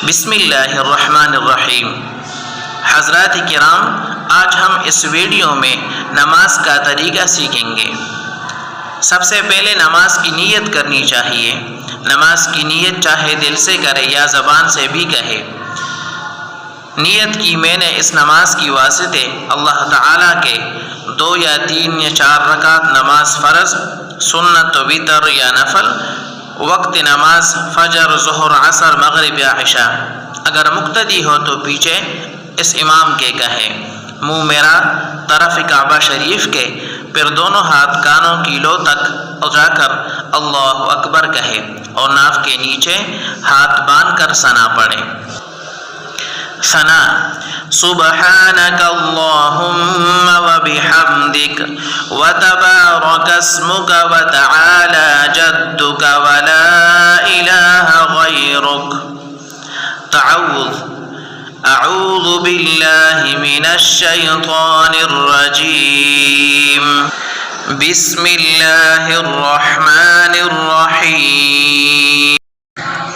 बिस्मिल्लाहिर्रहमानिर्रहीम। हज़रात किराम, आज हम इस वीडियो में नमाज का तरीका सीखेंगे। सबसे पहले नमाज की नीयत करनी चाहिए। नमाज की नीयत चाहे दिल से करे या ज़बान से भी कहे। नीयत की मैंने इस नमाज की वास्ते अल्लाह ताला के 2 या 3 या 4 रकात नमाज फ़र्ज़, सुन्नत वितर या नफल, वक्त नमाज फजर, ज़ोहर, असर, मगरिब या इशा। अगर मुक्तदी हो तो पीछे इस इमाम के कहे, मुँह मेरा तरफ काबा शरीफ के, फिर दोनों हाथ कानों की लो तक उठाकर अल्लाह अकबर कहे और नाफ के नीचे हाथ बांध कर सना पढ़े। सना सुबहानक अल्लाहुम्मा व बिहम्दिक व तबारक अस्मुक व तआला जद्दुक व ला इलाहा गैरुक। तअव्वुज़ अऊज़ु बिल्लाहि मिनश शैतानिर रजीम। बिस्मिल्लाहिर रहमानिर रहीम।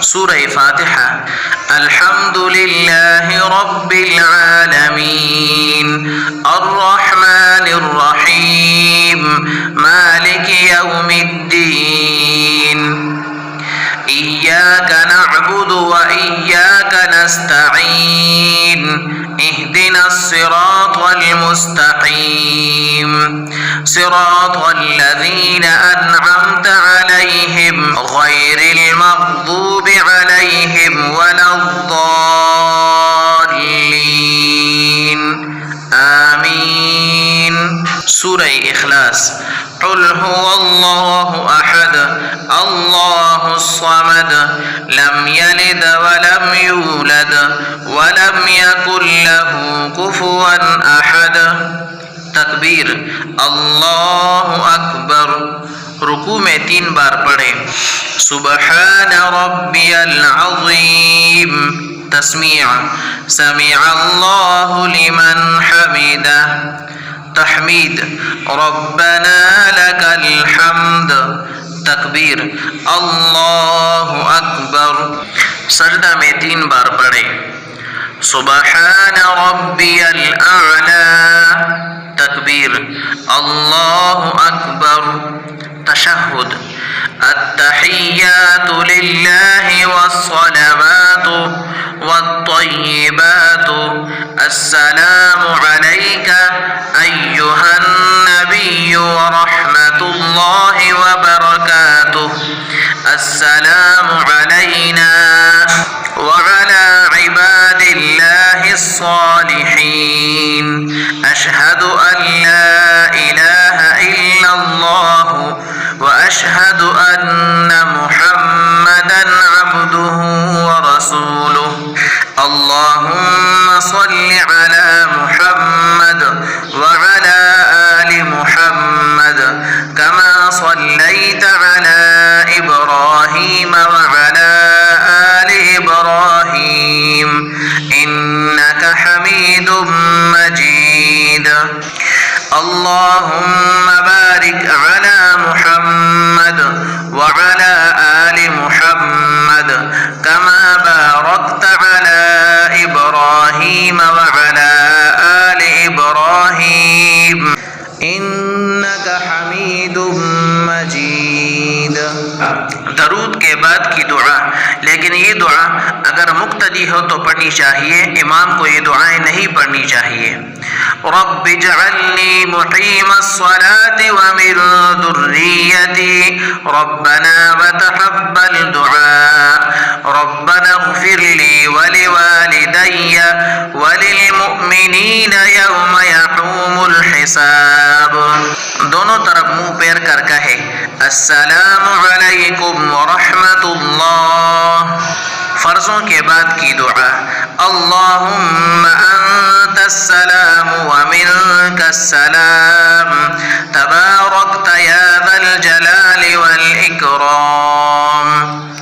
सूरह फातिहा। अल्हम्दुलिल्लाहि रब्बिल आलमीन अर्रहमानिर रहीम मालिकि यौमिद्दीन। इय्याका नअबुदु व इय्याका नस्तईन। इहदिनस सिरातल मुस्तकीम सिरातल लज़ीना अनअमता अलैहिम गैरिल मग़दूबि अलैहिम वलद्दाल्लीन। आमीन। सूरह इखलास। कुल हुवल्लाहु अहद अल्लाहुस समद लम यलिद व लम यूलद व लम यकुल लहू कुफुवन अहद। तकबीर अल्लाहु अकबर। रुकू में 3 बार पढ़े। सुबहान रब्बियल अज़ीम। तस्मीअ समिअ अल्लाहु लिमन हमिदा। तहमीद रब्बना लकल हम्द। तकबीर अल्लाहु अकबर। सजदा में 3 बार पढ़े। सुबहान रब्बियल आला। तकबीर अल्लाहु अकबर। तशहुद अत्तहियातु लिल्लाहि वस्सलावातु वत्तय्यिबातु अस्सलामु अलैका अय्युहन नबिय्यु व रहमतुल्लाहि व बरकातुहु। अस्सलामु अलैना व अला इबादिल्लाहिस सालिहीन। अशहदु अन ला इलाहा इल्लल्लाह व अशहदु अन्ना मुहम्मदन अब्दुहु व रसूलुहु। अल्लाहुम्मा सल्लि अला मुहम्मद व अला आलि मुहम्मद कमा सल्लैता अला इब्राहीम व अला आलि इब्राहीम इन्नका हमीदुम मजीद। अल्लाहुम्मा बारिक अला मुहम्मद व अला आलि मुहम्मद कमा बारकता अला इब्राहीम व अला आलि इब्राहीम इन्नका हमीदुम मजीद। दरूद के बाद की दुआ। लेकिन ये दुआ अगर मुक्तदी हो तो पढ़नी चाहिए, इमाम को ये दुआएं नहीं पढ़नी चाहिए। रब्बि जअलनी मुक़ीमस्सलाति व मिन ज़ुर्रिय्यती रब्बना व तक़ब्बल दुआ। रब्बना इग़फ़िरली व लिवालिदैय व लिलमुअ्मिनीना यौम यक़ूमुल हिसाब। दोनों तरफ मुंह पैर कर कहे अस्सलामु अलैकुम व रहमतुल्लाह। फ़र्ज़ों के बाद की दुआ। अल्लाहुम्मा अंतस्सलाम व मिनकस्सलाम